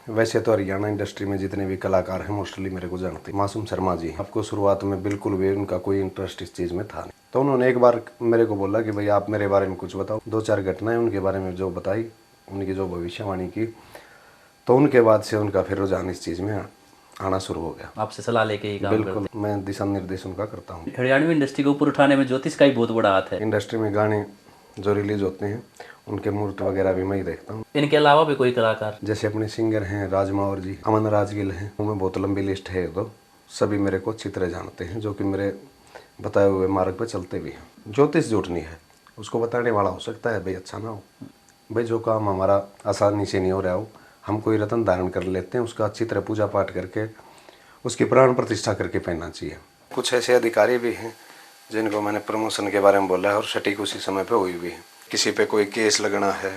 वैसे तो हरियाणा इंडस्ट्री में जितने भी कलाकार हैं मोस्टली मेरे को जानते हैं। मासूम शर्मा जी, आपको शुरुआत में बिल्कुल भी उनका कोई इंटरेस्ट इस चीज़ में था नहीं, तो उन्होंने एक बार मेरे को बोला कि भाई आप मेरे बारे में कुछ बताओ। 2-4 घटनाएं उनके बारे में जो बताई, उनकी जो भविष्यवाणी की, तो उनके बाद से उनका फिर रुझान इस चीज़ में आना शुरू हो गया। आपसे सलाह लेके ही काम बिल्कुल, मैं दिशा निर्देश उनका करता हूँ। हरियाणवी इंडस्ट्री को ऊपर उठाने में ज्योतिष का ही बहुत बड़ा हाथ है। इंडस्ट्री में गाने जो रिलीज होते हैं उनके मूर्त वगैरह भी मैं ही देखता हूँ। इनके अलावा भी कोई कलाकार? जैसे अपने सिंगर हैं राजमावर जी, अमन राजगिल हैं, उनमें बहुत लंबी लिस्ट है, तो सभी मेरे को अच्छी तरह जानते हैं, जो कि मेरे बताए हुए मार्ग पर चलते भी हैं। ज्योतिष झूठ नहीं है, उसको बताने वाला हो सकता है भाई अच्छा ना हो। भाई जो काम हमारा आसानी से नहीं हो रहा हो, हम कोई रत्न धारण कर लेते हैं, उसका अच्छी तरह पूजा पाठ करके उसकी प्राण प्रतिष्ठा करके पहनना चाहिए। कुछ ऐसे अधिकारी भी हैं जिनको मैंने प्रमोशन के बारे में बोला है और सटीक उसी समय पे हुई भी है। किसी पे कोई केस लगना है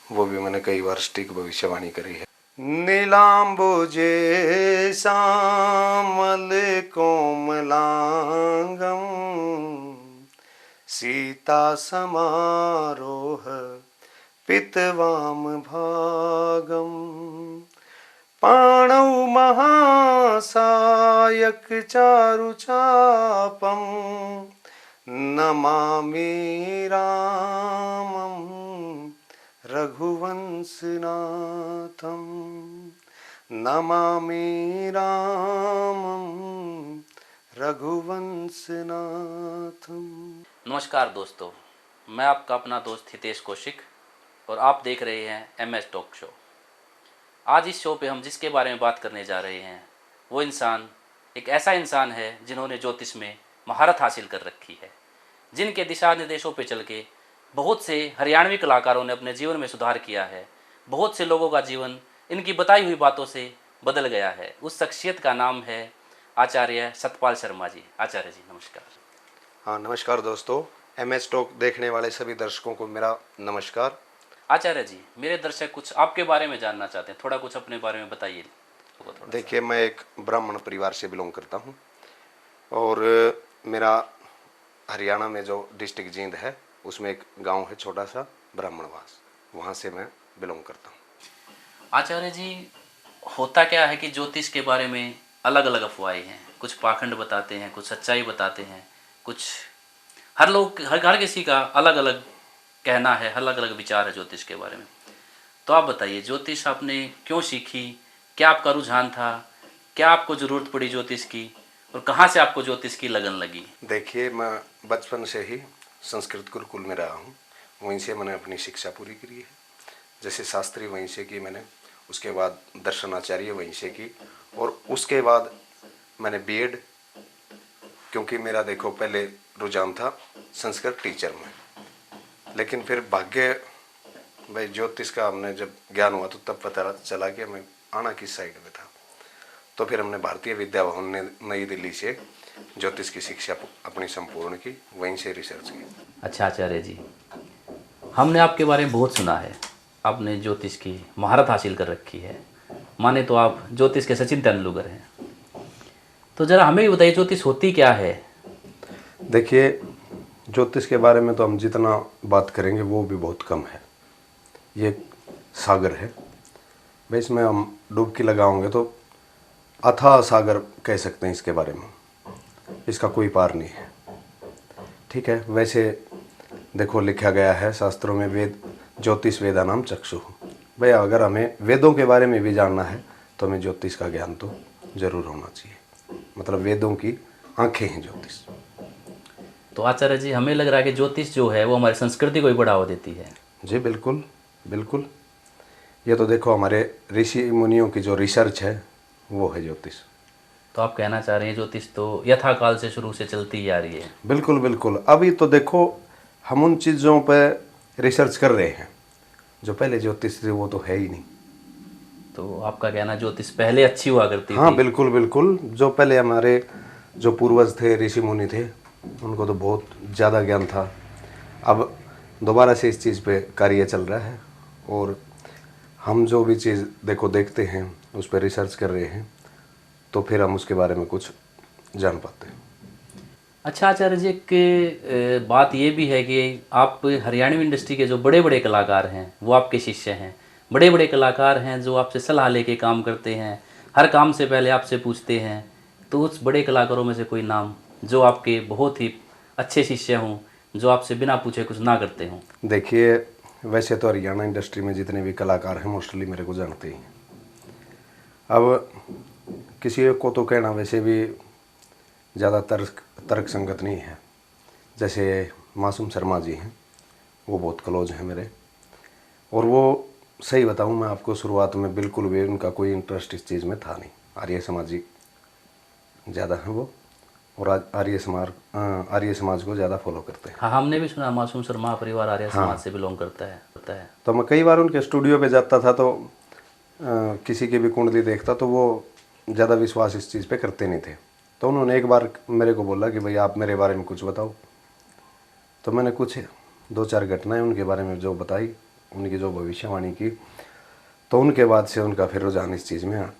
वो भी मैंने कई बार सटीक भविष्यवाणी करी है। नीलांबुजे श्यामल कोमलांगम सीता समारोह पितवाम भागम पाणौ महासायक चारुचापम नमामि रामं रघुवंशनाथं नमामि रामं रघुवंशनाथं। नमस्कार दोस्तों, मैं आपका अपना दोस्त हितेश कौशिक और आप देख रहे हैं MS टॉक शो। आज इस शो पे हम जिसके बारे में बात करने जा रहे हैं वो इंसान एक ऐसा इंसान है जिन्होंने ज्योतिष में महारत हासिल कर रखी है, जिनके दिशा निर्देशों पे चल के बहुत से हरियाणवी कलाकारों ने अपने जीवन में सुधार किया है। बहुत से लोगों का जीवन इनकी बताई हुई बातों से बदल गया है। उस शख्सियत का नाम है आचार्य सतपाल शर्मा जी। आचार्य जी नमस्कार। हाँ नमस्कार दोस्तों, MS टॉक देखने वाले सभी दर्शकों को मेरा नमस्कार। आचार्य जी, मेरे दर्शक कुछ आपके बारे में जानना चाहते हैं, थोड़ा कुछ अपने बारे में बताइए। देखिए, मैं एक ब्राह्मण परिवार से बिलोंग करता हूँ और मेरा हरियाणा में जो डिस्ट्रिक्ट जींद है उसमें एक गांव है छोटा सा ब्राह्मणवास, वहाँ से मैं बिलोंग करता हूँ। आचार्य जी, होता क्या है कि ज्योतिष के बारे में अलग अलग अफवाहें हैं, कुछ पाखंड बताते हैं, कुछ सच्चाई बताते हैं, कुछ हर किसी का अलग अलग कहना है, अलग अलग विचार है ज्योतिष के बारे में। तो आप बताइए, ज्योतिष आपने क्यों सीखी, क्या आपका रुझान था, क्या आपको ज़रूरत पड़ी ज्योतिष की और कहाँ से आपको ज्योतिष की लगन लगी? देखिए, मैं बचपन से ही संस्कृत गुरुकुल में रहा हूँ, वहीं से मैंने अपनी शिक्षा पूरी करी है। जैसे शास्त्री वहीं से की मैंने, उसके बाद दर्शनाचार्य वहीं से की और उसके बाद मैंने BEd, क्योंकि मेरा देखो पहले रुझान था संस्कृत टीचर में, लेकिन फिर भाग्य भाई ज्योतिष का हमने जब ज्ञान हुआ तो तब पता चला कि मैं आना किस साइड में था। तो फिर हमने भारतीय विद्या भवन ने नई दिल्ली से ज्योतिष की शिक्षा अपनी संपूर्ण की, वहीं से रिसर्च की। अच्छा आचार्य जी, हमने आपके बारे में बहुत सुना है, आपने ज्योतिष की महारत हासिल कर रखी है, माने तो आप ज्योतिष के सचिन तेंदुलकर हैं। तो ज़रा हमें भी बताइए, ज्योतिष होती क्या है? देखिए, ज्योतिष के बारे में तो हम जितना बात करेंगे वो भी बहुत कम है। ये सागर है भाई, इसमें हम डुबकी लगाओगे तो अथाह सागर कह सकते हैं इसके बारे में, इसका कोई पार नहीं है। ठीक है, वैसे देखो लिखा गया है शास्त्रों में, वेद ज्योतिष वेदा नाम चक्षु। भाई अगर हमें वेदों के बारे में भी जानना है तो हमें ज्योतिष का ज्ञान तो जरूर होना चाहिए, मतलब वेदों की आंखें हैं ज्योतिष। तो आचार्य जी, हमें लग रहा है कि ज्योतिष जो है वो हमारी संस्कृति को ही बढ़ावा देती है। जी बिल्कुल बिल्कुल, ये तो देखो हमारे ऋषि मुनियों की जो रिसर्च है वो है ज्योतिष। तो आप कहना चाह रहे हैं ज्योतिष तो यथाकाल से शुरू से चलती ही आ रही है? बिल्कुल बिल्कुल, अभी तो देखो हम उन चीज़ों पर रिसर्च कर रहे हैं जो पहले ज्योतिष थे वो तो है ही नहीं। तो आपका कहना ज्योतिष पहले अच्छी हुआ करती हाँ थी? बिल्कुल बिल्कुल, जो पहले हमारे जो पूर्वज थे, ऋषि मुनि थे, उनको तो बहुत ज़्यादा ज्ञान था। अब दोबारा से इस चीज़ पे कार्य चल रहा है और हम जो भी चीज़ देखते हैं उस पर रिसर्च कर रहे हैं, तो फिर हम उसके बारे में कुछ जान पाते हैं। अच्छा आचार्य जी, एक बात ये भी है कि आप हरियाणवी इंडस्ट्री के जो बड़े बड़े कलाकार हैं वो आपके शिष्य हैं, बड़े बड़े कलाकार हैं जो आपसे सलाह लेके काम करते हैं, हर काम से पहले आपसे पूछते हैं, तो उस बड़े कलाकारों में से कोई नाम जो आपके बहुत ही अच्छे शिष्य हों, जो आपसे बिना पूछे कुछ ना करते हों? देखिए, वैसे तो हरियाणा इंडस्ट्री में जितने भी कलाकार हैं मोस्टली मेरे को जानते ही हैं। अब किसी को तो कहना वैसे भी ज़्यादा तर्क संगत नहीं है। जैसे मासूम शर्मा जी हैं, वो बहुत क्लोज हैं मेरे, और वो सही बताऊं मैं आपको, शुरुआत में बिल्कुल भी उनका कोई इंटरेस्ट इस चीज़ में था नहीं। आर्य समाजी ज़्यादा हैं वो, और आज आर्य समाज को ज़्यादा फॉलो करते हैं। हाँ, हमने भी सुना मासूम शर्मा परिवार आर्य समाज से बिलोंग करता है। तो मैं कई बार उनके स्टूडियो पे जाता था, तो किसी की भी कुंडली देखता तो वो ज़्यादा विश्वास इस चीज़ पे करते नहीं थे। तो उन्होंने एक बार मेरे को बोला कि भाई आप मेरे बारे में कुछ बताओ। तो मैंने कुछ 2-4 घटनाएं उनके बारे में जो बताई, उनकी जो भविष्यवाणी की, तो उनके बाद से उनका फिर रुझान इस चीज़ में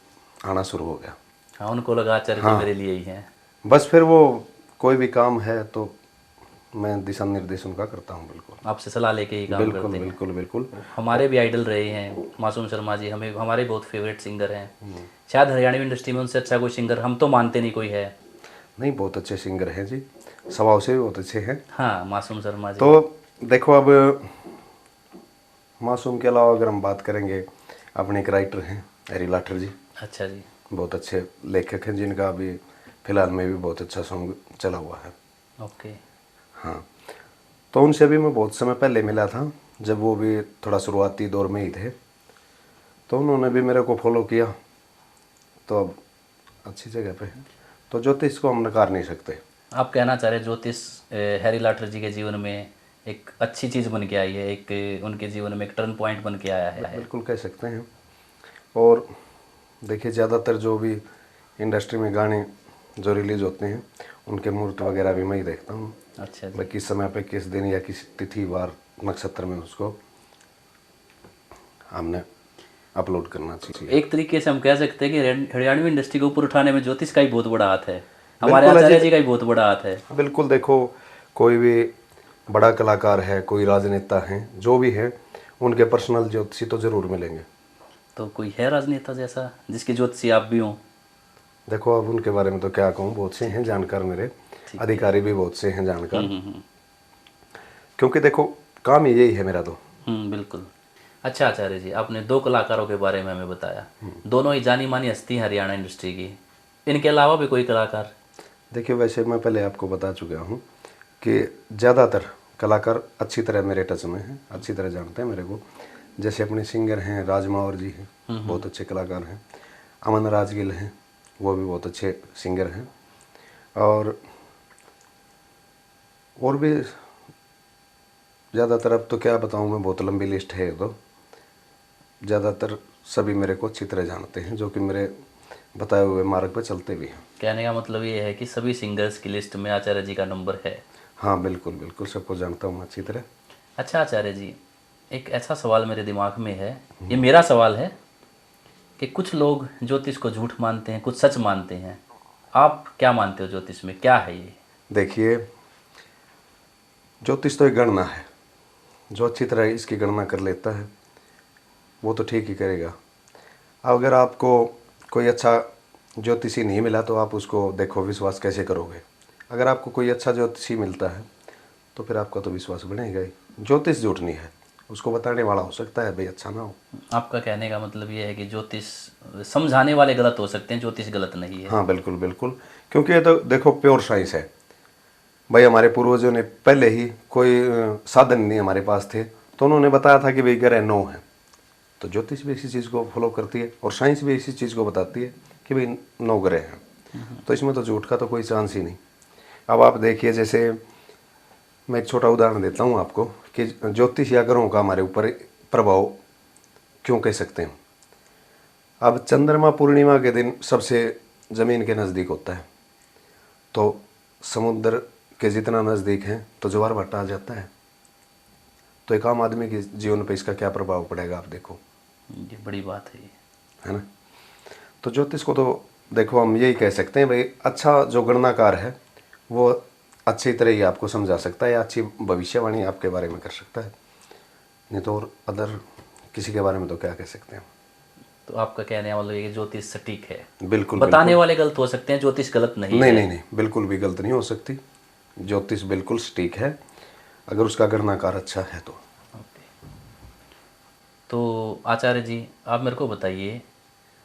आना शुरू हो गया। हाँ, उनको लगा आचार्य जी मेरे लिए ही हैं। बस फिर वो कोई भी काम है तो मैं दिशा निर्देश उनका करता हूँ। बिल्कुल आपसे सलाह लेके ही काम बिल्कुल करते हैं। बिल्कुल बिल्कुल। हमारे भी आइडल रहे हैं मासूम शर्मा जी, हमें हमारे बहुत फेवरेट सिंगर हैं। शायद हरियाणवी इंडस्ट्री में उनसे अच्छा कोई सिंगर हम तो मानते नहीं कोई है। नहीं, बहुत अच्छे सिंगर हैं जी, स्वभाव से भी बहुत अच्छे हैं। हाँ, मासूम शर्मा जी। तो देखो, अब मासूम के अलावा अगर हम बात करेंगे, अपने एक राइटर हैं हैरी लाठर जी। अच्छा जी। बहुत अच्छे लेखक हैं, जिनका अभी फिलहाल में भी बहुत अच्छा सॉन्ग चला हुआ है। ओके। हाँ, तो उनसे भी मैं बहुत समय पहले मिला था, जब वो भी थोड़ा शुरुआती दौर में ही थे। तो उन्होंने भी मेरे को फॉलो किया, तो अब अच्छी जगह पे है। तो ज्योतिष को हम नकार नहीं सकते। आप कहना चाह रहे ज्योतिष हैरी लाठर जी के जीवन में एक अच्छी चीज़ बन के आई है, एक उनके जीवन में एक टर्न पॉइंट बन के आया है। बिल्कुल कह सकते हैं। और देखिए, ज़्यादातर जो भी इंडस्ट्री में गाने जो रिलीज होते हैं, उनके मुहूर्त वगैरह भी मैं ही देखता हूँ। अच्छा जी। भाई किस समय पे, किस दिन या किस तिथि वार नक्षत्र में उसको हमने अपलोड करना चाहिए। एक तरीके से हम कह सकते हैं कि हरियाणवी इंडस्ट्री को ऊपर उठाने में ज्योतिष का ही बहुत बड़ा हाथ है, हमारे बिल्कुल आचार्य अजय जी का ही बहुत बड़ा हाथ है। बिल्कुल। देखो, कोई भी बड़ा कलाकार है, कोई राजनेता है, जो भी है, उनके पर्सनल ज्योतिषी तो जरूर मिलेंगे। तो कोई है राजनेता जैसा जिसके ज्योतिषी आप भी हों? देखो, अब उनके बारे में तो क्या कहूँ, बहुत से हैं जानकार, मेरे अधिकारी भी बहुत से हैं जानकार। क्योंकि देखो, काम ही यही है मेरा तो। बिल्कुल। अच्छा आचार्य जी, आपने 2 कलाकारों के बारे में हमें बताया, दोनों ही जानी मानी हस्ती हैं हरियाणा इंडस्ट्री की। इनके अलावा भी कोई कलाकार? देखिए, वैसे मैं पहले आपको बता चुका हूँ कि ज़्यादातर कलाकार अच्छी तरह मेरे टच में हैं, अच्छी तरह जानते हैं मेरे को। जैसे अपने सिंगर हैं राज मावर जी हैं, बहुत अच्छे कलाकार हैं। अमन राजगिल हैं, वो भी बहुत अच्छे सिंगर हैं। और भी ज़्यादातर, अब तो क्या बताऊँ मैं, बहुत लंबी लिस्ट है। तो ज़्यादातर सभी मेरे को अच्छी तरह जानते हैं, जो कि मेरे बताए हुए मार्ग पर चलते भी हैं। कहने का मतलब ये है कि सभी सिंगर्स की लिस्ट में आचार्य जी का नंबर है। हाँ बिल्कुल बिल्कुल, सबको जानता हूँ अच्छी तरह। अच्छा आचार्य जी, एक ऐसा सवाल मेरे दिमाग में है, ये मेरा सवाल है कि कुछ लोग ज्योतिष को झूठ मानते हैं, कुछ सच मानते हैं। आप क्या मानते हो ज्योतिष में, क्या है ये? देखिए, ज्योतिष तो एक गणना है। जो अच्छी तरह इसकी गणना कर लेता है वो तो ठीक ही करेगा। अगर आपको कोई अच्छा ज्योतिषी नहीं मिला तो आप उसको देखो विश्वास कैसे करोगे। अगर आपको कोई अच्छा ज्योतिषी मिलता है तो फिर आपका तो विश्वास बनेगा ही। ज्योतिष झूठ नहीं है, उसको बताने वाला हो सकता है भाई अच्छा ना हो। आपका कहने का मतलब ये है कि ज्योतिष समझाने वाले गलत हो सकते हैं, ज्योतिष गलत नहीं है। हाँ बिल्कुल बिल्कुल, क्योंकि ये तो देखो प्योर साइंस है भाई। हमारे पूर्वजों ने पहले ही कोई साधन नहीं हमारे पास थे, तो उन्होंने बताया था कि भाई ग्रह 9 है। तो ज्योतिष भी इसी चीज़ को फॉलो करती है और साइंस भी इसी चीज़ को बताती है कि भाई 9 ग्रह हैं। तो इसमें तो झूठ का तो कोई चांस ही नहीं। अब आप देखिए, जैसे मैं एक छोटा उदाहरण देता हूँ आपको कि ज्योतिष या ग्रहों का हमारे ऊपर प्रभाव क्यों कह सकते हैं। अब चंद्रमा पूर्णिमा के दिन सबसे ज़मीन के नज़दीक होता है, तो समुद्र के जितना नज़दीक है तो ज्वार भाटा आ जाता है। तो एक आम आदमी के जीवन पे इसका क्या प्रभाव पड़ेगा आप देखो। ये बड़ी बात है ना। तो ज्योतिष को तो देखो हम यही कह सकते हैं भाई, अच्छा जो गणनाकार है वो अच्छी तरह ही आपको समझा सकता है या अच्छी भविष्यवाणी आपके बारे में कर सकता है। नहीं तो और अदर किसी के बारे में तो क्या कह सकते हैं। तो आपका कहने का मतलब ये कि ज्योतिष सटीक है, बिल्कुल बताने बिल्कुल। वाले गलत हो सकते हैं, ज्योतिष गलत नहीं नहीं है। नहीं नहीं, बिल्कुल भी गलत नहीं हो सकती। ज्योतिष बिल्कुल सटीक है, अगर उसका गणनाकार अच्छा है तो। ओके। तो आचार्य जी आप मेरे को बताइए,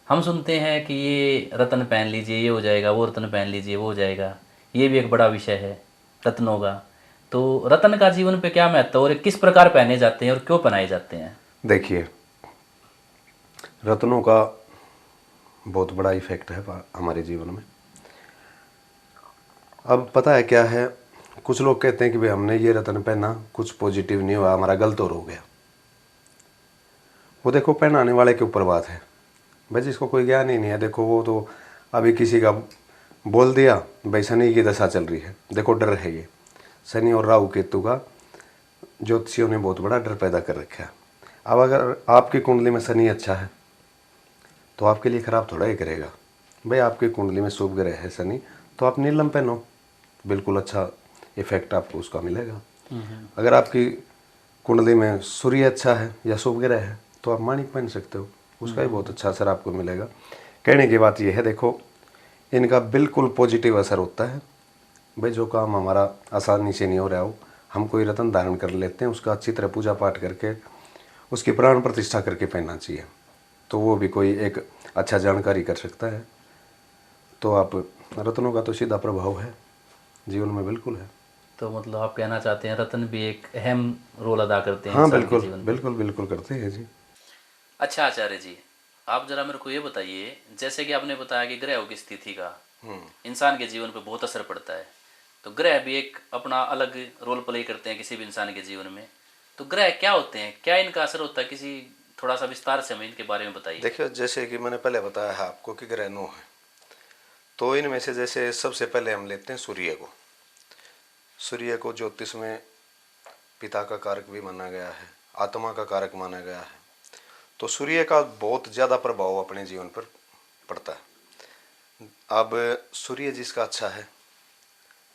हम सुनते हैं कि ये रत्न पहन लीजिए ये हो जाएगा, वो रत्न पहन लीजिए वो हो जाएगा, ये भी एक बड़ा विषय है रत्नों का। तो रत्न का जीवन पे क्या महत्व है और ये किस प्रकार पहने जाते हैं और क्यों पहनाए जाते हैं? देखिए, रत्नों का बहुत बड़ा इफेक्ट है हमारे जीवन में। अब पता है क्या है, कुछ लोग कहते हैं कि भाई हमने ये रत्न पहना, कुछ पॉजिटिव नहीं हुआ, हमारा गलत और हो गया। वो देखो पहनाने वाले के ऊपर बात है भाई, जिसको कोई ज्ञान ही नहीं है। देखो वो तो अभी किसी का बोल दिया भाई शनि की दशा चल रही है, देखो डर है ये शनि और राहु केतु का, ज्योतिषियों ने बहुत बड़ा डर पैदा कर रखा है। अब अगर आपकी कुंडली में शनि अच्छा है तो आपके लिए खराब थोड़ा ही करेगा। भाई आपकी कुंडली में शुभ ग्रह है शनि, तो आप नीलम पहनो, बिल्कुल अच्छा इफेक्ट आपको उसका मिलेगा। अगर आपकी कुंडली में सूर्य अच्छा है या शुभ ग्रह है तो आप माणिक पहन सकते हो, उसका भी बहुत अच्छा असर आपको मिलेगा। कहने की बात यह है, देखो इनका बिल्कुल पॉजिटिव असर होता है। भाई जो काम हमारा आसानी से नहीं हो रहा हो, हम कोई रत्न धारण कर लेते हैं, उसका अच्छी तरह पूजा पाठ करके उसकी प्राण प्रतिष्ठा करके पहनना चाहिए, तो वो भी कोई एक अच्छा जानकारी कर सकता है। तो आप रत्नों का तो सीधा प्रभाव है जीवन में, बिल्कुल है। तो मतलब आप कहना चाहते हैं रत्न भी एक अहम रोल अदा करते हैं हाँ इंसान के बिल्कुल जीवन में। बिल्कुल बिल्कुल करते हैं जी। अच्छा आचार्य जी, आप जरा मेरे को ये बताइए, जैसे कि आपने बताया कि ग्रहों की स्थिति का इंसान के जीवन पे बहुत असर पड़ता है, तो ग्रह भी एक अपना अलग रोल प्ले करते हैं किसी भी इंसान के जीवन में। तो ग्रह क्या होते हैं, क्या इनका असर होता है, किसी थोड़ा सा विस्तार से हमें इनके बारे में बताइए। देखिए, जैसे कि मैंने पहले बताया है आपको कि ग्रह 9 है, तो इनमें से जैसे सबसे पहले हम लेते हैं सूर्य को। सूर्य को ज्योतिष में पिता का कारक भी माना गया है, आत्मा का कारक माना गया है। तो सूर्य का बहुत ज़्यादा प्रभाव अपने जीवन पर पड़ता है। अब सूर्य जिसका अच्छा है,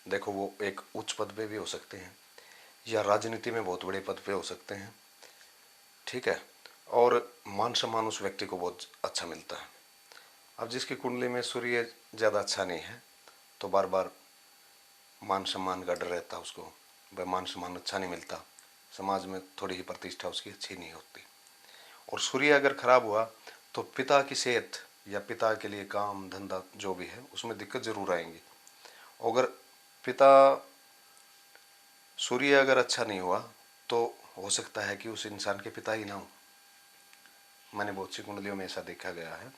देखो वो एक उच्च पद पे भी हो सकते हैं या राजनीति में बहुत बड़े पद पे हो सकते हैं, ठीक है, और मान सम्मान उस व्यक्ति को बहुत अच्छा मिलता है। अब जिसकी कुंडली में सूर्य ज़्यादा अच्छा नहीं है तो बार बार मान सम्मान का डर रहता है उसको, वह मान सम्मान अच्छा नहीं मिलता, समाज में थोड़ी ही प्रतिष्ठा उसकी अच्छी नहीं होती। और सूर्य अगर खराब हुआ तो पिता की सेहत या पिता के लिए काम धंधा जो भी है उसमें दिक्कत जरूर आएंगी। अगर पिता सूर्य अगर अच्छा नहीं हुआ तो हो सकता है कि उस इंसान के पिता ही ना हो। मैंने बहुत सी कुंडलियों में ऐसा देखा गया है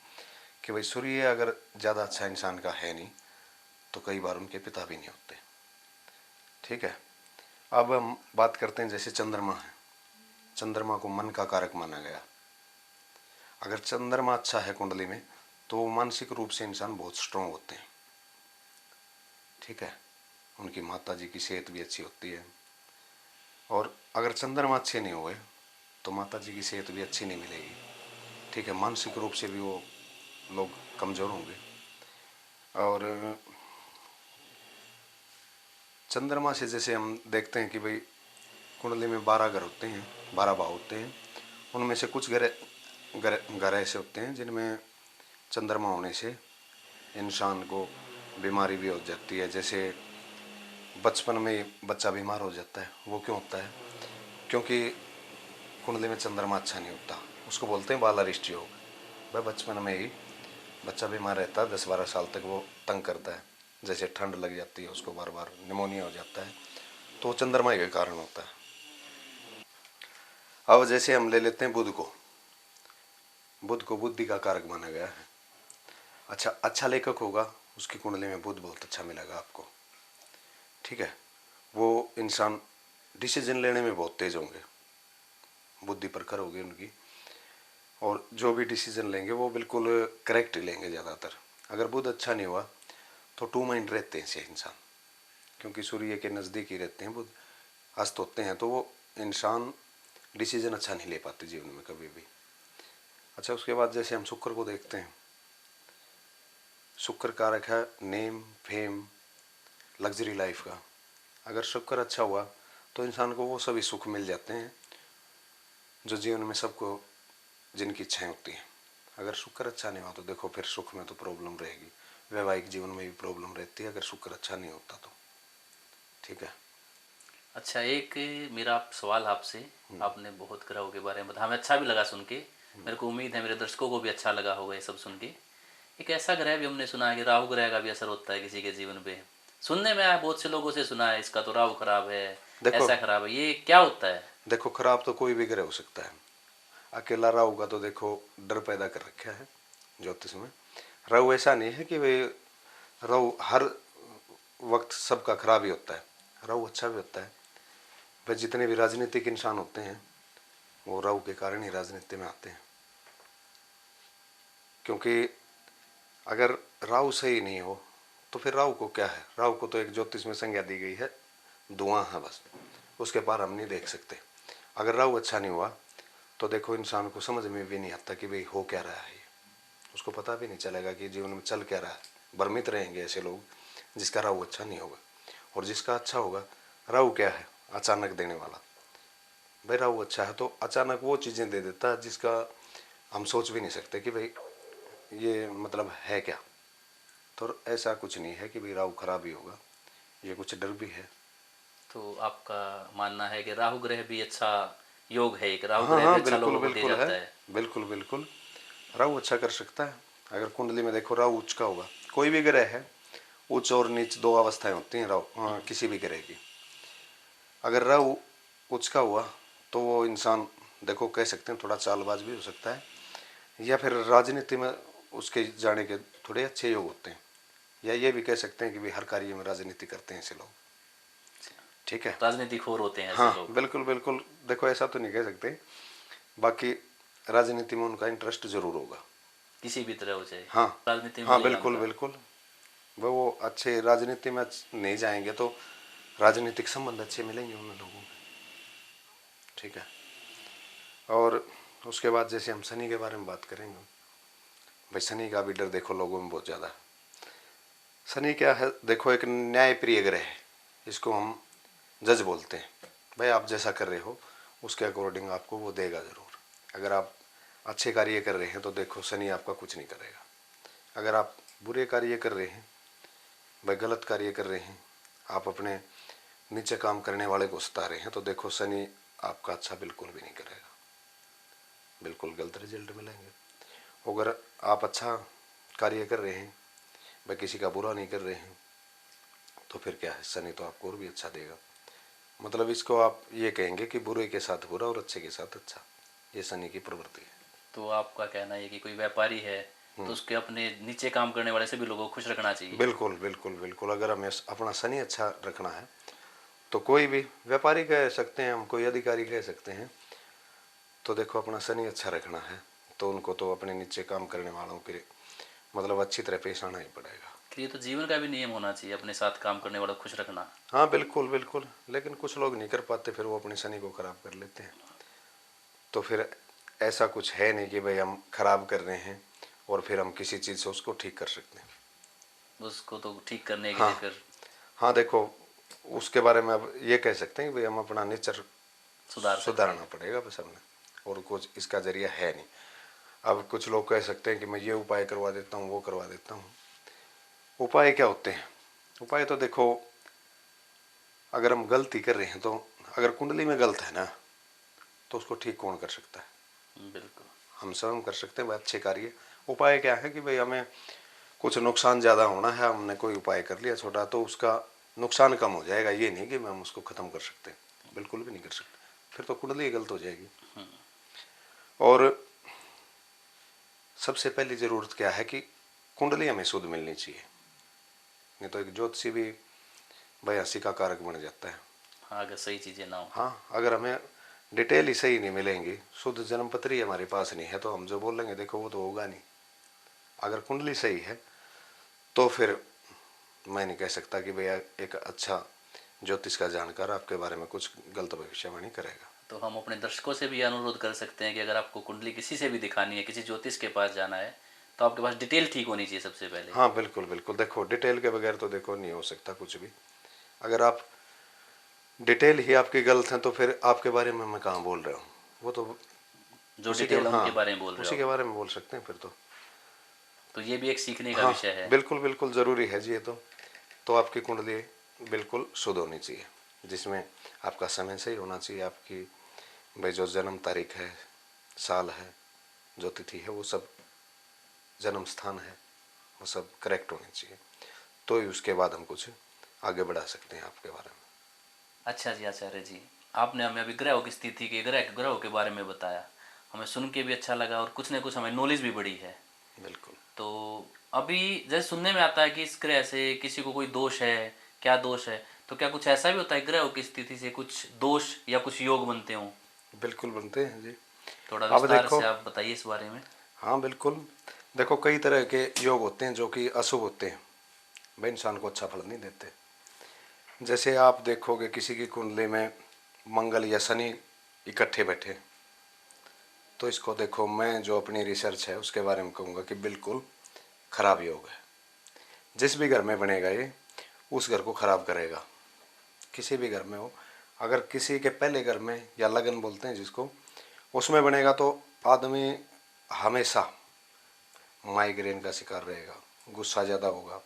कि भाई सूर्य अगर ज़्यादा अच्छा इंसान का है नहीं तो कई बार उनके पिता भी नहीं होते, ठीक है। अब हम बात करते हैं जैसे चंद्रमा है, चंद्रमा को मन का कारक माना गया। अगर चंद्रमा अच्छा है कुंडली में तो मानसिक रूप से इंसान बहुत स्ट्रांग होते हैं, ठीक है, उनकी माता जी की सेहत भी अच्छी होती है। और अगर चंद्रमा अच्छे नहीं हुए तो माता जी की सेहत भी अच्छी नहीं मिलेगी, ठीक है, मानसिक रूप से भी वो लोग कमज़ोर होंगे। और चंद्रमा से जैसे हम देखते हैं कि भाई कुंडली में 12 ग्रह होते हैं, 12 भाव होते हैं, उनमें से कुछ ग्रह ग्रह ग्रह ऐसे होते हैं जिनमें चंद्रमा होने से इंसान को बीमारी भी हो जाती है। जैसे बचपन में ही बच्चा बीमार हो जाता है, वो क्यों होता है? क्योंकि कुंडली में चंद्रमा अच्छा नहीं होता, उसको बोलते हैं बालारिष्ट योग। वह बचपन में ही बच्चा बीमार रहता है, 10-12 साल तक वो तंग करता है, जैसे ठंड लग जाती है उसको, बार बार निमोनिया हो जाता है, तो चंद्रमा के कारण होता है। अब जैसे हम ले लेते हैं बुध को, बुध को बुद्धि का कारक माना गया है। अच्छा लेखक होगा उसकी कुंडली में बुध बहुत अच्छा मिलेगा आपको, ठीक है, वो इंसान डिसीजन लेने में बहुत तेज होंगे, बुद्धि प्रखर होगी उनकी, और जो भी डिसीजन लेंगे वो बिल्कुल करेक्ट लेंगे ज़्यादातर। अगर बुध अच्छा नहीं हुआ तो टू माइंड रहते हैं से इंसान, क्योंकि सूर्य के नज़दीक ही रहते हैं बुध, अस्त होते हैं, तो वो इंसान डिसीजन अच्छा नहीं ले पाते जीवन में कभी भी। अच्छा, उसके बाद जैसे हम शुक्र को देखते हैं, शुक्र कारक है नेम फेम लग्जरी लाइफ का। अगर शुक्र अच्छा हुआ तो इंसान को वो सभी सुख मिल जाते हैं जो जीवन में सबको जिनकी इच्छाएं होती हैं। अगर शुक्र अच्छा नहीं हुआ तो देखो फिर सुख में तो प्रॉब्लम रहेगी, वैवाहिक जीवन में भी प्रॉब्लम रहती है अगर शुक्र अच्छा नहीं होता तो। ठीक है। अच्छा, एक मेरा सवाल आपसे, आपने बहुत ग्रहों के बारे में बताया, हमें अच्छा भी लगा सुन के, मेरे को उम्मीद है मेरे दर्शकों को भी अच्छा लगा होगा ये सब सुन के। एक ऐसा ग्रह भी हमने सुना है कि राहु ग्रह का भी असर होता है किसी के जीवन पे, सुनने में आया, बहुत से लोगों से सुना है इसका तो राहु खराब है, देखो ऐसा खराब है, ये क्या होता है? देखो खराब तो कोई भी ग्रह हो सकता है। अकेला राहु का तो देखो डर पैदा कर रखा है ज्योतिष में। राहु ऐसा नहीं है कि वे राहु हर वक्त सबका खराब ही होता है, राहु अच्छा भी होता है। वह जितने भी राजनीतिक इंसान होते हैं वो राहु के कारण ही राजनीति में आते हैं। क्योंकि अगर राहु सही नहीं हो तो फिर राहु को क्या है, राहु को तो एक ज्योतिष में संज्ञा दी गई है, धुआं है बस, उसके पार हम नहीं देख सकते। अगर राहु अच्छा नहीं हुआ तो देखो इंसान को समझ में भी नहीं आता कि भाई हो क्या रहा है, उसको पता भी नहीं चलेगा कि जीवन में चल क्या रहा है। भ्रमित रहेंगे ऐसे लोग जिसका राहु अच्छा नहीं होगा। और जिसका अच्छा होगा, राहु क्या है, अचानक देने वाला। भाई राहु अच्छा है तो अचानक वो चीज़ें दे देता है जिसका हम सोच भी नहीं सकते कि भाई ये मतलब है क्या। तो ऐसा कुछ नहीं है कि भाई राहु खराब ही होगा, ये कुछ डर भी है। तो आपका मानना है कि राहु ग्रह भी अच्छा योग है, एक राहु हाँ ग्रह भी हाँ अच्छा बिल्कुल लोगों को दे बिल्कुल है, जाता है? बिल्कुल बिल्कुल राहु अच्छा कर सकता है। अगर कुंडली में देखो राहु उच्च का होगा, कोई भी ग्रह है, उच्च और नीच दो अवस्थाएं होती हैं राहु किसी भी ग्रह की। अगर राहु उच्च का हुआ तो वो इंसान देखो कह सकते हैं थोड़ा चालबाज भी हो सकता है, या फिर राजनीति में उसके जाने के थोड़े अच्छे योग होते हैं, या ये भी कह सकते हैं कि भाई हर कार्य में राजनीति करते हैं ऐसे लोग। ठीक है। राजनीतिखोर होते हैं ऐसे हाँ लोग? बिल्कुल बिल्कुल, देखो ऐसा तो नहीं कह सकते, बाकी राजनीति में उनका इंटरेस्ट जरूर होगा। किसी भी तरह हो जाए, हाँ राजनीति में हाँ मिलेगा बिल्कुल उनका। बिल्कुल, वो अच्छे राजनीति में नहीं जाएंगे तो राजनीतिक संबंध अच्छे मिलेंगे उन लोगों को। ठीक है। और उसके बाद जैसे हम शनि के बारे में बात करेंगे, भाई शनि का भी डर देखो लोगों में बहुत ज़्यादा है। शनि क्या है, देखो एक न्यायप्रिय ग्रह है, इसको हम जज बोलते हैं। भाई आप जैसा कर रहे हो उसके अकॉर्डिंग आपको वो देगा ज़रूर। अगर आप अच्छे कार्य कर रहे हैं तो देखो शनि आपका कुछ नहीं करेगा। अगर आप बुरे कार्य कर रहे हैं, भाई गलत कार्य कर रहे हैं, आप अपने नीचे काम करने वाले को सता रहे हैं, तो देखो शनि आपका अच्छा बिल्कुल भी नहीं करेगा, बिल्कुल गलत रिजल्ट मिलेंगे। अगर आप अच्छा कार्य कर रहे हैं, भाई किसी का बुरा नहीं कर रहे हैं, तो फिर क्या है, शनि तो आपको और भी अच्छा देगा। मतलब इसको आप ये कहेंगे कि बुरे के साथ बुरा और अच्छे के साथ अच्छा, ये शनि की प्रवृत्ति है। तो आपका कहना है कि कोई व्यापारी है तो उसके अपने नीचे काम करने वाले सभी लोगों को खुश रखना चाहिए? बिल्कुल बिल्कुल बिल्कुल, अगर हमें अपना शनि अच्छा रखना है तो कोई भी व्यापारी कह सकते हैं हम, कोई अधिकारी कह सकते हैं, तो देखो अपना शनि अच्छा रखना है तो उनको तो अपने नीचे काम करने वालों के मतलब अच्छी तरह पेश आना ही पड़ेगा। तो ये तो जीवन का भी नियम होना चाहिए, अपने साथ काम करने वालों को खुश रखना। हाँ बिल्कुल बिल्कुल, लेकिन कुछ लोग नहीं कर पाते, फिर वो अपने शनि को खराब कर लेते हैं। तो फिर ऐसा कुछ है नहीं कि भाई हम खराब कर रहे हैं और फिर हम किसी चीज़ से उसको ठीक कर सकते हैं। उसको तो ठीक करने के लिए हाँ फिर हाँ देखो उसके बारे में अब ये कह सकते हैं कि भाई हम अपना नेचर सुधार सकते सुधारना हैं। पड़ेगा बस हमने, और कुछ इसका जरिया है नहीं। अब कुछ लोग कह सकते हैं कि मैं ये उपाय करवा देता हूँ वो करवा देता हूँ। उपाय क्या होते हैं, उपाय तो देखो अगर हम गलती कर रहे हैं तो अगर कुंडली में गलत है ना तो उसको ठीक कौन कर सकता है, बिल्कुल। हम स्वयं कर सकते हैं भाई अच्छे कार्य। उपाय क्या है कि भाई हमें कुछ नुकसान ज़्यादा होना है, हमने कोई उपाय कर लिया छोटा तो उसका नुकसान कम हो जाएगा, ये नहीं कि हम उसको ख़त्म कर सकते, बिल्कुल भी नहीं कर सकते, फिर तो कुंडली गलत हो जाएगी। और सबसे पहली ज़रूरत क्या है कि कुंडली हमें शुद्ध मिलनी चाहिए, नहीं तो एक ज्योतिषी भी भाई हंसी का कारक बन जाता है। हाँ, अगर सही चीज़ें ना हो तो। हाँ अगर हमें डिटेल ही सही नहीं मिलेंगी, शुद्ध जन्म पत्री हमारे पास नहीं है, तो हम जो बोलेंगे देखो वो तो होगा नहीं। अगर कुंडली सही है तो फिर मैं नहीं कह सकता कि भैया एक अच्छा ज्योतिष का जानकार आपके बारे में कुछ गलत भविष्यवाणी करेगा। तो हम अपने दर्शकों से भी अनुरोध कर सकते हैं कि अगर आपको कुंडली किसी से भी दिखानी है, किसी ज्योतिष के पास जाना है, तो आपके पास डिटेल ठीक होनी चाहिए सबसे पहले। हाँ बिल्कुल बिल्कुल, देखो डिटेल के बगैर तो देखो नहीं हो सकता कुछ भी। अगर आप डिटेल ही आपकी गलत है तो फिर आपके बारे में मैं कहाँ बोल रहा हूँ, वो तो जो उसी डिटेल हाँ, उनके बारे में बोल रहे उसी हो। के बारे में बोल सकते हैं फिर तो ये भी एक सीखने का हाँ, विषय है। बिल्कुल बिल्कुल ज़रूरी है जी ये तो आपकी कुंडली बिल्कुल शुद्ध होनी चाहिए, जिसमें आपका समय सही होना चाहिए, आपकी भाई जो जन्म तारीख है, साल है, जो तिथि है, वो सब जन्म स्थान है, वो सब करेक्ट होनी चाहिए, तो ही उसके बाद हम कुछ आगे बढ़ा सकते हैं आपके बारे में। अच्छा जी आचार्य जी, आपने हमें अभी ग्रहों की स्थिति के ग्रहों के बारे में बताया, हमें सुन के भी अच्छा लगा और कुछ न कुछ हमें नॉलेज भी बढ़ी है। बिल्कुल। तो अभी जैसे सुनने में आता है कि इस ग्रह से किसी को कोई दोष है, क्या दोष है, तो क्या कुछ ऐसा भी होता है ग्रहों की स्थिति से कुछ दोष या कुछ योग बनते हों? बिल्कुल बनते हैं जी। थोड़ा अब विस्तार देखो, से आप बताइए इस बारे में। हाँ बिल्कुल, देखो कई तरह के योग होते हैं जो कि अशुभ होते हैं, भाई इंसान को अच्छा फल नहीं देते। जैसे आप देखोगे किसी की कुंडली में मंगल या शनि इकट्ठे बैठे, तो इसको देखो, मैं जो अपनी रिसर्च है उसके बारे में कहूँगा कि बिल्कुल खराब योग है। जिस भी घर में बनेगा ये उस घर को खराब करेगा, किसी भी घर में हो। अगर किसी के पहले घर में या लगन बोलते हैं जिसको, उसमें बनेगा तो आदमी हमेशा माइग्रेन का शिकार रहेगा, गुस्सा ज़्यादा होगा,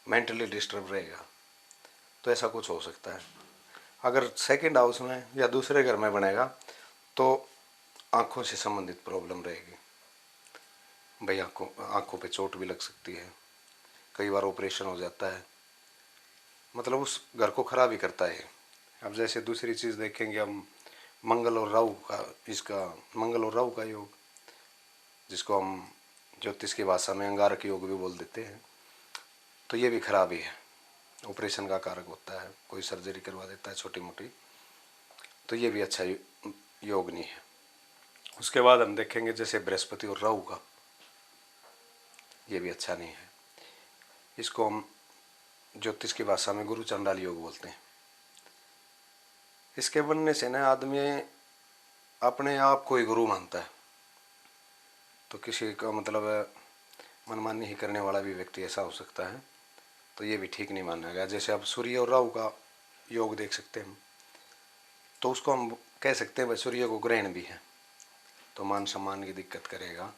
मेंटली डिस्टर्ब रहेगा, तो ऐसा कुछ हो सकता है। अगर सेकंड हाउस में या दूसरे घर में बनेगा तो आँखों से संबंधित प्रॉब्लम रहेगी, भाई आँखों पे चोट भी लग सकती है, कई बार ऑपरेशन हो जाता है, मतलब उस घर को खराब ही करता है। अब जैसे दूसरी चीज़ देखेंगे हम, मंगल और राहु का, इसका मंगल और राहु का योग, जिसको हम ज्योतिष की भाषा में अंगारक योग भी बोल देते हैं, तो ये भी खराब ही है, ऑपरेशन का कारक होता है, कोई सर्जरी करवा देता है छोटी मोटी, तो ये भी अच्छा योग नहीं है। उसके बाद हम देखेंगे जैसे बृहस्पति और राहु का, ये भी अच्छा नहीं है, इसको हम ज्योतिष की भाषा में गुरु चंडाल योग बोलते हैं। इसके बनने से ना आदमी अपने आप को ही गुरु मानता है, तो किसी का मतलब मनमानी ही करने वाला भी व्यक्ति ऐसा हो सकता है, तो ये भी ठीक नहीं माना गया। जैसे अब सूर्य और राहु का योग देख सकते हैं हम, तो उसको हम कह सकते हैं भाई सूर्य को ग्रहण भी है, तो मान सम्मान की दिक्कत करेगा,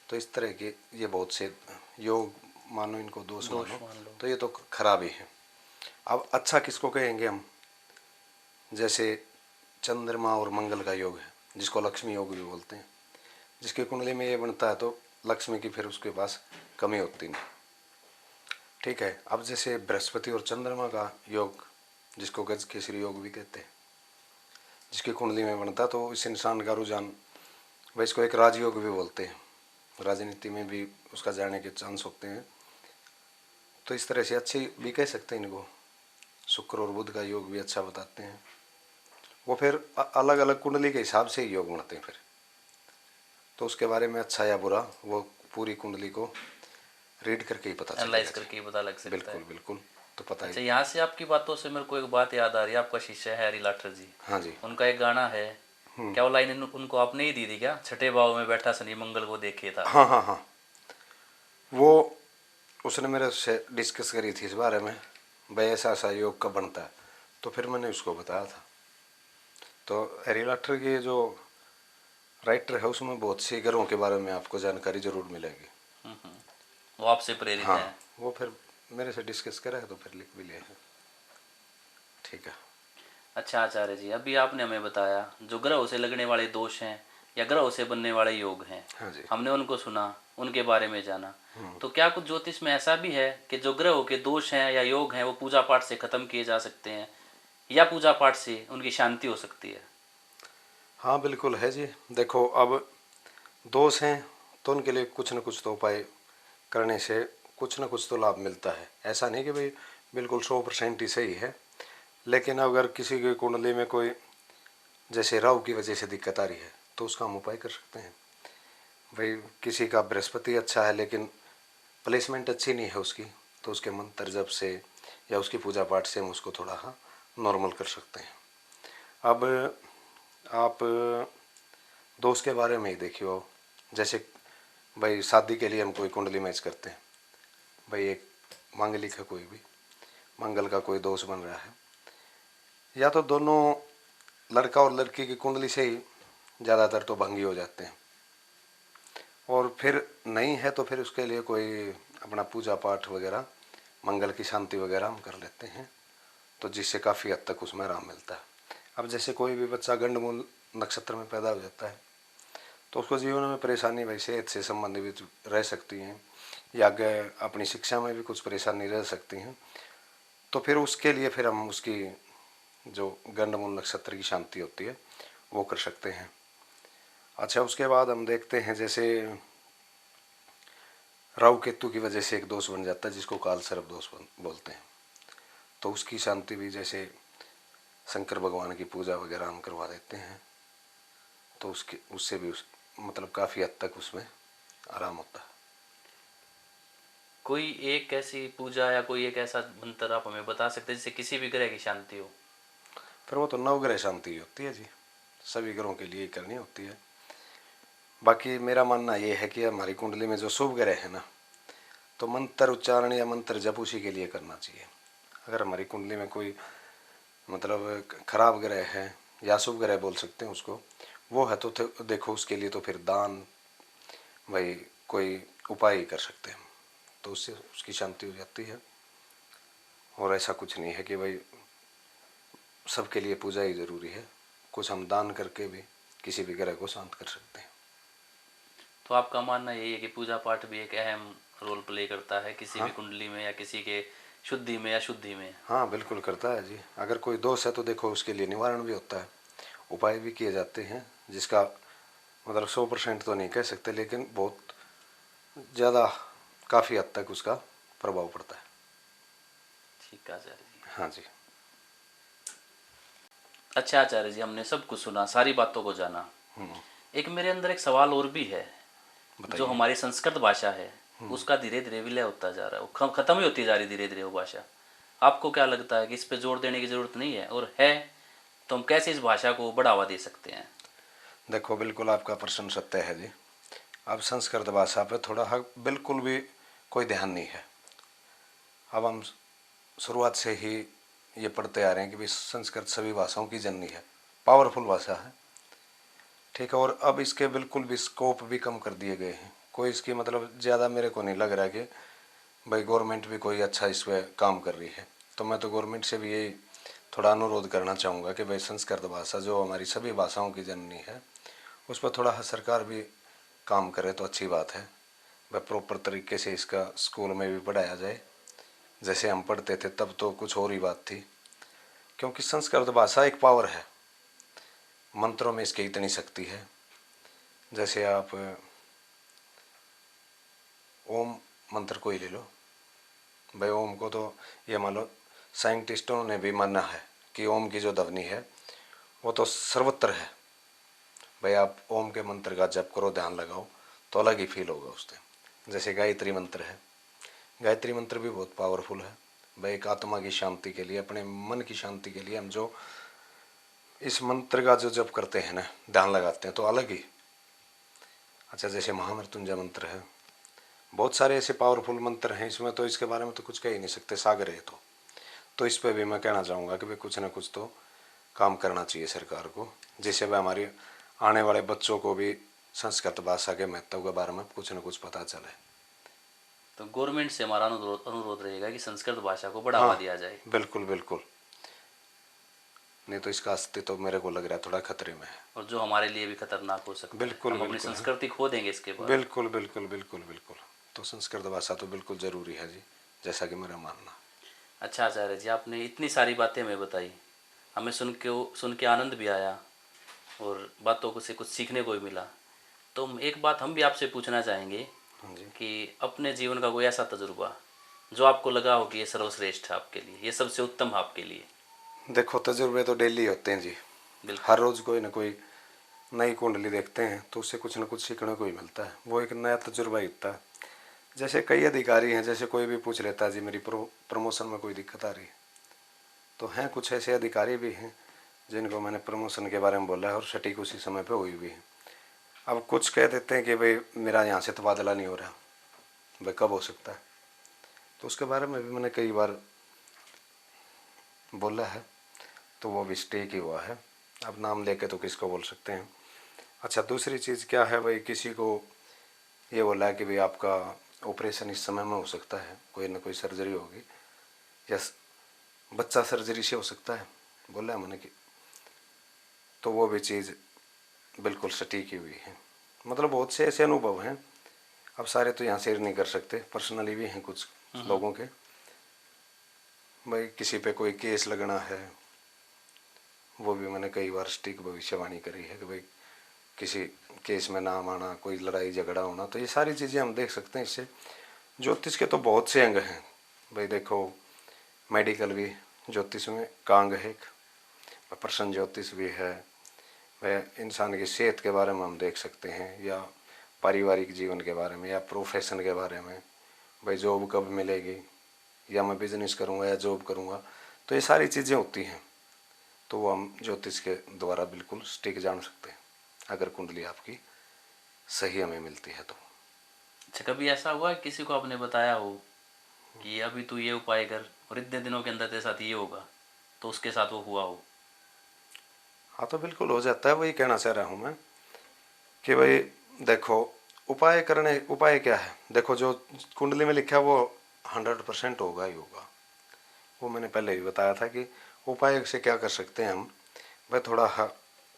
तो इस तरह के ये बहुत से योग मानो, इनको दोष मानो, मान लो। तो ये तो खराब ही है। अब अच्छा किसको कहेंगे हम, जैसे चंद्रमा और मंगल का योग है, जिसको लक्ष्मी योग भी बोलते हैं, जिसकी कुंडली में ये बनता है तो लक्ष्मी की फिर उसके पास कमी होती नहीं, ठीक है। अब जैसे बृहस्पति और चंद्रमा का योग, जिसको गज केसरी योग भी कहते हैं, जिसकी कुंडली में बनता तो इस इंसान का रुझान, वह इसको एक राजयोग भी बोलते हैं, राजनीति में भी उसका जाने के चांस होते हैं, तो इस तरह से अच्छे भी कह सकते हैं इनको। शुक्र और बुध का योग भी अच्छा बताते हैं, वो फिर अलग अलग कुंडली के हिसाब से ही योग बनाते हैं फिर, तो उसके बारे में अच्छा या बुरा वो पूरी कुंडली को रीड करके ही पता एनालाइज चलेगा। करके ही पता लग सकता बिल्कुल है। बिल्कुल, तो पता ही। अच्छा, यहाँ से आपकी बातों से मेरे को एक बात याद आ रही है, आपका शिष्य है हरी लाठर जी, हाँ जी। उनका एक गाना है, क्या वो लाइन उनको आपने ही दी थी क्या, छठे भाव में बैठा शनि मंगल को देखे था? हाँ हाँ हाँ, वो उसने मेरे से डिस्कस करी थी इस बारे में, भाई ऐसा ऐसा योग कब बनता है, तो फिर मैंने उसको बताया था। तो हैरी लॉटर के जो राइटर है उसमें बहुत सी ग्रहों के बारे में आपको जानकारी जरूर मिलेगी। वो आपसे प्रेरित हाँ, हैं। वो फिर मेरे से डिस्कस करा है तो फिर लिख भी लिया है। ठीक है। अच्छा आचार्य जी, अभी आपने हमें बताया जो ग्रहों से लगने वाले दोष हैं या ग्रहों से बनने वाले योग हैं, हाँ जी। हमने उनको सुना, उनके बारे में जाना, तो क्या कुछ ज्योतिष में ऐसा भी है कि जो ग्रहों के दोष हैं या योग हैं वो पूजा पाठ से खत्म किए जा सकते हैं या पूजा पाठ से उनकी शांति हो सकती है? हाँ बिल्कुल है जी। देखो अब दोष हैं तो उनके लिए कुछ न कुछ तो उपाय करने से कुछ न कुछ तो लाभ मिलता है। ऐसा नहीं कि भाई बिल्कुल 100% ही सही है, लेकिन अगर किसी की कुंडली में कोई जैसे राहु की वजह से दिक्कत आ रही है तो उसका हम उपाय कर सकते हैं। भाई किसी का बृहस्पति अच्छा है लेकिन प्लेसमेंट अच्छी नहीं है उसकी, तो उसके मंत्र जप से या उसकी पूजा पाठ से हम उसको थोड़ा हाँ नॉर्मल कर सकते हैं। अब आप दोस्त के बारे में ही देखियो, जैसे भाई शादी के लिए हम कोई कुंडली मैच करते हैं, भाई एक मांगलिक है कोई भी, मंगल का कोई दोष बन रहा है, या तो दोनों लड़का और लड़की की कुंडली से ही ज़्यादातर तो भंगी हो जाते हैं। और फिर नहीं है तो फिर उसके लिए कोई अपना पूजा पाठ वगैरह, मंगल की शांति वगैरह हम कर लेते हैं, तो जिससे काफ़ी हद तक उसमें आराम मिलता है। अब जैसे कोई भी बच्चा गंडमूल नक्षत्र में पैदा हो जाता है तो उसको जीवन में परेशानी भाई सेहत से संबंधित रह सकती हैं, या आगे अपनी शिक्षा में भी कुछ परेशानी रह सकती हैं। तो फिर उसके लिए फिर हम उसकी जो गंडमूल नक्षत्र की शांति होती है वो कर सकते हैं। अच्छा, उसके बाद हम देखते हैं जैसे राहु केतु की वजह से एक दोष बन जाता है जिसको काल सर्प दोष बोलते हैं, तो उसकी शांति भी जैसे शंकर भगवान की पूजा वगैरह हम करवा देते हैं, तो उससे भी मतलब काफ़ी हद तक उसमें आराम होता है। कोई एक ऐसी पूजा या कोई एक ऐसा मंत्र आप हमें बता सकते हैं जिससे किसी भी ग्रह की शांति हो? फिर वो तो नवग्रह शांति होती है जी, सभी ग्रहों के लिए ही करनी होती है। बाकी मेरा मानना ये है कि हमारी कुंडली में जो शुभ ग्रह है ना, तो मंत्र उच्चारण या मंत्र जप उसी के लिए करना चाहिए। अगर हमारी कुंडली में कोई मतलब खराब ग्रह है या शुभ ग्रह बोल सकते हैं उसको, वो है तो देखो उसके लिए तो फिर दान भाई कोई उपाय ही कर सकते हैं, तो उससे उसकी शांति हो जाती है। और ऐसा कुछ नहीं है कि भाई सबके लिए पूजा ही ज़रूरी है, कुछ हम दान करके भी किसी भी ग्रह को शांत कर सकते हैं। तो आपका मानना यही है कि पूजा पाठ भी एक अहम रोल प्ले करता है किसी भी हाँ कुंडली में या किसी के शुद्धि में या शुद्धि में? हाँ, बिल्कुल करता है जी। अगर कोई दोष है तो देखो उसके लिए निवारण भी होता है, उपाय भी किए जाते हैं, जिसका मतलब 100% तो नहीं कह सकते, लेकिन बहुत ज़्यादा काफ़ी हद तक उसका प्रभाव पड़ता है। ठीक है आचार्य जी। हाँ जी। अच्छा आचार्य जी, हमने सब कुछ सुना, सारी बातों को जाना। एक मेरे अंदर एक सवाल और भी है। जो बताइए। हमारी संस्कृत भाषा है उसका धीरे धीरे विलय होता जा रहा है, वो खत्म ही होती जा रही धीरे धीरे वो भाषा। आपको क्या लगता है कि इस पे जोर देने की ज़रूरत नहीं है, और है तो हम कैसे इस भाषा को बढ़ावा दे सकते हैं? देखो बिल्कुल आपका प्रश्न सत्य है जी। अब संस्कृत भाषा पे थोड़ा बिल्कुल भी कोई ध्यान नहीं है। अब हम शुरुआत से ही ये पढ़ते आ रहे हैं कि भाई संस्कृत सभी भाषाओं की जननी है, पावरफुल भाषा है, ठीक है। और अब इसके बिल्कुल भी स्कोप भी कम कर दिए गए हैं, कोई इसकी मतलब ज़्यादा मेरे को नहीं लग रहा कि भाई गवर्नमेंट भी कोई अच्छा इस पर काम कर रही है। तो मैं तो गवर्नमेंट से भी यही थोड़ा अनुरोध करना चाहूँगा कि भाई संस्कृत भाषा जो हमारी सभी भाषाओं की जननी है उस पर थोड़ा सरकार भी काम करे तो अच्छी बात है। भाई प्रॉपर तरीके से इसका स्कूल में भी पढ़ाया जाए। जैसे हम पढ़ते थे तब तो कुछ और ही बात थी, क्योंकि संस्कृत भाषा एक पावर है, मंत्रों में इसकी इतनी शक्ति है। जैसे आप ओम मंत्र को ही ले लो भाई, ओम को तो ये मान लो साइंटिस्टों ने भी माना है कि ओम की जो ध्वनि है वो तो सर्वत्र है। भाई आप ओम के मंत्र का जप करो, ध्यान लगाओ तो अलग ही फील होगा उस टाइम। जैसे गायत्री मंत्र है, गायत्री मंत्र भी बहुत पावरफुल है भाई, एक आत्मा की शांति के लिए, अपने मन की शांति के लिए हम जो इस मंत्र का जो जप करते हैं ना, ध्यान लगाते हैं तो अलग ही। अच्छा, जैसे महामृत्युंजय मंत्र है, बहुत सारे ऐसे पावरफुल मंत्र हैं, इसमें तो इसके बारे में तो कुछ कह ही नहीं सकते, सागर है तो इस पर भी मैं कहना चाहूँगा कि भाई कुछ ना कुछ तो काम करना चाहिए सरकार को, जिससे भाई हमारी आने वाले बच्चों को भी संस्कृत भाषा के महत्व के बारे में कुछ ना कुछ पता चले। तो गवर्नमेंट से हमारा अनुरोध रहेगा कि संस्कृत भाषा को बढ़ावा हाँ दिया जाए। बिल्कुल बिल्कुल, नहीं तो इसका अस्तित्व मेरे को लग रहा है थोड़ा खतरे में है। और जो हमारे लिए भी खतरनाक हो सकता है, बिल्कुल हम अपनी बिल्कुल है। संस्कृति खो देंगे इसके बाद। बिल्कुल बिल्कुल बिल्कुल बिल्कुल, तो संस्कृत भाषा तो बिल्कुल ज़रूरी है जी, जैसा कि मेरा मानना। अच्छा आचार्य जी, आपने इतनी सारी बातें हमें बताई, हमें सुन के आनंद भी आया और बातों को से कुछ सीखने को भी मिला। तो एक बात हम भी आपसे पूछना चाहेंगे हाँ जी। कि अपने जीवन का कोई ऐसा तजुर्बा जो आपको लगा हो कि ये सर्वश्रेष्ठ है आपके लिए, ये सबसे उत्तम है आपके लिए? देखो तजुर्बे तो डेली होते हैं जी, बिल्कुल। हर रोज़ कोई ना कोई नई कुंडली देखते हैं तो उससे कुछ ना कुछ सीखने को ही मिलता है, वो एक नया तजुर्बा ही होता है। जैसे कई अधिकारी हैं, जैसे कोई भी पूछ लेता है जी मेरी प्रमोशन में कोई दिक्कत आ रही है, तो हैं कुछ ऐसे अधिकारी भी हैं जिनको मैंने प्रमोशन के बारे में बोला है और सटीक उसी समय पे हुई भी है। अब कुछ कह देते हैं कि भाई मेरा यहाँ से तबादला नहीं हो रहा, भाई कब हो सकता है, तो उसके बारे में भी मैंने कई बार बोला है, तो वो भी स्टे ही हुआ है। अब नाम लेके तो किसको बोल सकते हैं, अच्छा, दूसरी चीज़ क्या है भाई, किसी को ये बोला है कि भाई आपका ऑपरेशन इस समय में हो सकता है, कोई ना कोई सर्जरी होगी, या बच्चा सर्जरी से हो सकता है, बोला है मैंने कि, तो वो भी चीज़ बिल्कुल सटीक ही हुई है। मतलब बहुत से ऐसे अनुभव हैं, अब सारे तो यहाँ शेयर नहीं कर सकते, पर्सनली भी हैं कुछ लोगों के। भाई किसी पे कोई केस लगना है, वो भी मैंने कई बार सटीक भविष्यवाणी करी है कि भाई किसी केस में नाम आना, कोई लड़ाई झगड़ा होना, तो ये सारी चीज़ें हम देख सकते हैं इससे। ज्योतिष के तो बहुत से अंग हैं भाई, देखो मेडिकल भी ज्योतिष में का अंग है एक, प्रश्न ज्योतिष भी है, वह इंसान की सेहत के बारे में हम देख सकते हैं, या पारिवारिक जीवन के बारे में, या प्रोफेशन के बारे में, भाई जॉब कब मिलेगी, या मैं बिजनेस करूँगा या जॉब करूँगा, तो ये सारी चीज़ें होती हैं। तो वो हम ज्योतिष के द्वारा बिल्कुल सटीक जान सकते हैं, अगर कुंडली आपकी सही हमें मिलती है तो। अच्छा, कभी ऐसा हुआ है किसी को आपने बताया हो कि अभी तू ये उपाय कर और इतने दिनों के अंदर तेरे साथ ये होगा, तो उसके साथ वो हुआ हो? हाँ, तो बिल्कुल हो जाता है। वही कहना चाह रहा हूँ मैं कि भाई देखो, उपाय क्या है, देखो जो कुंडली में लिखा है वो 100% होगा ही होगा। वो मैंने पहले भी बताया था कि उपाय से क्या कर सकते हैं हम, भाई थोड़ा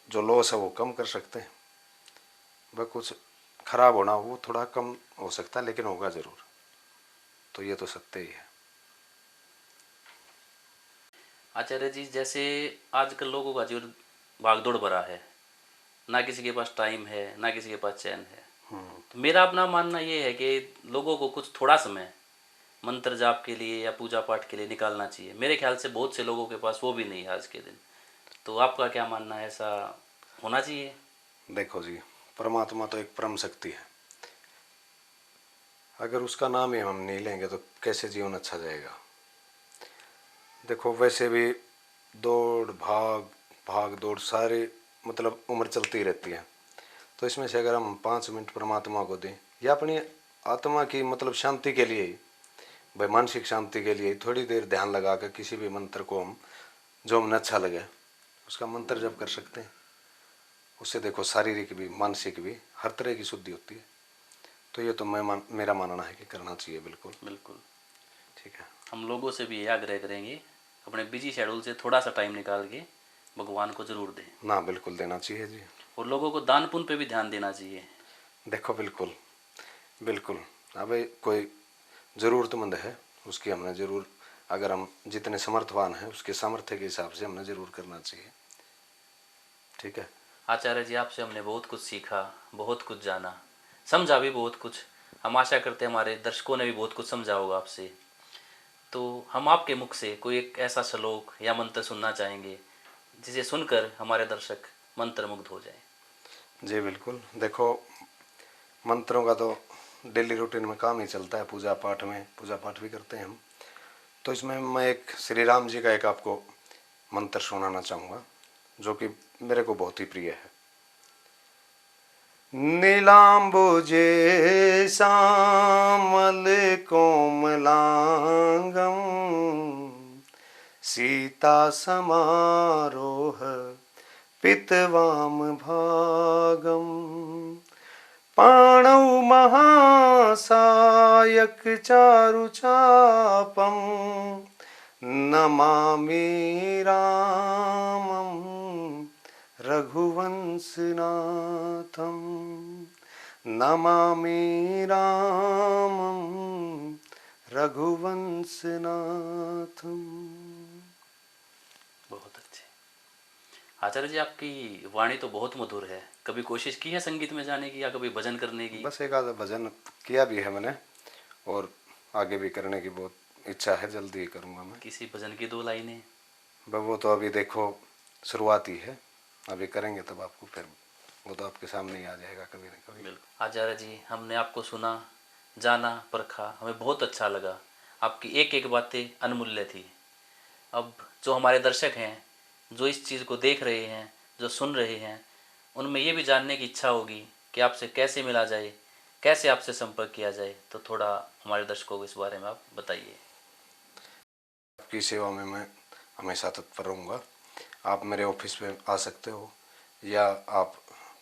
जो लॉस है वो कम कर सकते हैं, भाई कुछ खराब होना वो थोड़ा कम हो सकता है, लेकिन होगा ज़रूर। तो ये तो सत्य ही है। आचार्य जी, जैसे आजकल लोगों का जीवन भागदौड़ भरा है, ना किसी के पास टाइम है ना किसी के पास चैन है। तो मेरा अपना मानना ये है कि लोगों को कुछ थोड़ा समय मंत्र जाप के लिए या पूजा पाठ के लिए निकालना चाहिए। मेरे ख्याल से बहुत से लोगों के पास वो भी नहीं है आज के दिन। तो आपका क्या मानना है, ऐसा होना चाहिए? देखो जी, परमात्मा तो एक परम शक्ति है, अगर उसका नाम ही हम नहीं लेंगे तो कैसे जीवन अच्छा जाएगा। देखो वैसे भी दौड़ भाग भाग दौड़ सारी मतलब उम्र चलती रहती है, तो इसमें से अगर हम 5 मिनट परमात्मा को दें, या अपनी आत्मा की मतलब शांति के लिए ही, भाई मानसिक शांति के लिए थोड़ी देर ध्यान लगा कर किसी भी मंत्र को हम, जो हमें अच्छा लगे उसका मंत्र जप कर सकते हैं। उससे देखो शारीरिक भी मानसिक भी हर तरह की शुद्धि होती है। तो ये तो मेरा मानना है कि करना चाहिए बिल्कुल। बिल्कुल। ठीक है। हम लोगों से भी ये आग्रह करेंगे, अपने बिजी शेड्यूल से थोड़ा सा टाइम निकाल के भगवान को ज़रूर दें, ना बिल्कुल देना चाहिए जी। और लोगों को दान पुण्य पे भी ध्यान देना चाहिए। देखो बिल्कुल बिल्कुल, अब कोई ज़रूरतमंद है, उसकी हमने ज़रूर, अगर हम जितने समर्थवान हैं उसके सामर्थ्य के हिसाब से हमने ज़रूर करना चाहिए। ठीक है। आचार्य जी, आपसे हमने बहुत कुछ सीखा, बहुत कुछ जाना, समझा भी बहुत कुछ। हम आशा करते हैं हमारे दर्शकों ने भी बहुत कुछ समझा होगा आपसे। तो हम आपके मुख से कोई एक ऐसा श्लोक या मंत्र सुनना चाहेंगे जिसे सुनकर हमारे दर्शक मंत्रमुग्ध हो जाएं। जी बिल्कुल। देखो मंत्रों का तो डेली रूटीन में काम ही चलता है, पूजा पाठ भी करते हैं हम। तो इसमें मैं एक श्री राम जी का एक आपको मंत्र सुनाना चाहूँगा, जो कि मेरे को बहुत ही प्रिय है। नीलाम्बुजे श्यामल कोमलांगम सीता समारोह पितवाम भागम पाणौ महासायक चारुचापम नमामि रामं रघुवंशनाथं नमामि रामं रघुवंशनाथं। बहुत अच्छे। आचार्य जी, आपकी वाणी तो बहुत मधुर है। कभी कोशिश की है संगीत में जाने की या कभी भजन करने की? बस एक आधा भजन किया भी है मैंने, और आगे भी करने की बहुत इच्छा है, जल्दी ही करूँगा मैं। किसी भजन की 2 लाइनें? वो तो अभी देखो शुरुआत ही है, अभी करेंगे तब आपको फिर वो तो आपके सामने ही आ जाएगा कभी ना कभी। बिल्कुल। आचार्य जी, हमने आपको सुना, जाना, परखा, हमें बहुत अच्छा लगा। आपकी एक एक बातें अनमूल्य थी। अब जो हमारे दर्शक हैं, जो इस चीज़ को देख रहे हैं, जो सुन रहे हैं, उनमें ये भी जानने की इच्छा होगी कि आपसे कैसे मिला जाए, कैसे आपसे संपर्क किया जाए। तो थोड़ा हमारे दर्शकों को इस बारे में आप बताइए। आपकी सेवा में मैं हमेशा तत्पर रहूँगा। आप मेरे ऑफिस में आ सकते हो, या आप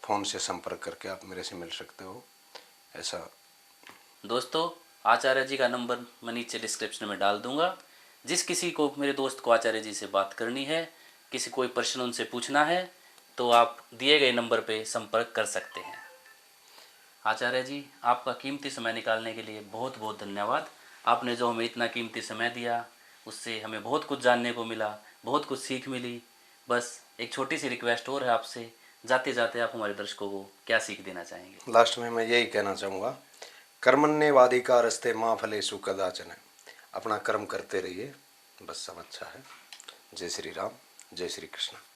फ़ोन से संपर्क करके आप मेरे से मिल सकते हो। ऐसा दोस्तों, आचार्य जी का नंबर मैं नीचे डिस्क्रिप्शन में डाल दूंगा। जिस किसी को, मेरे दोस्त को आचार्य जी से बात करनी है, किसी कोई प्रश्न उनसे पूछना है, तो आप दिए गए नंबर पे संपर्क कर सकते हैं। आचार्य जी, आपका कीमती समय निकालने के लिए बहुत बहुत धन्यवाद। आपने जो हमें इतना कीमती समय दिया, उससे हमें बहुत कुछ जानने को मिला, बहुत कुछ सीख मिली। बस एक छोटी सी रिक्वेस्ट और है आपसे, जाते जाते आप हमारे दर्शकों को क्या सीख देना चाहेंगे? लास्ट में मैं यही कहना चाहूँगा, कर्मण्येवाधिकारस्ते मा फलेषु कदाचन। अपना कर्म करते रहिए, बस सब अच्छा है। जय श्री राम, जय श्री कृष्ण।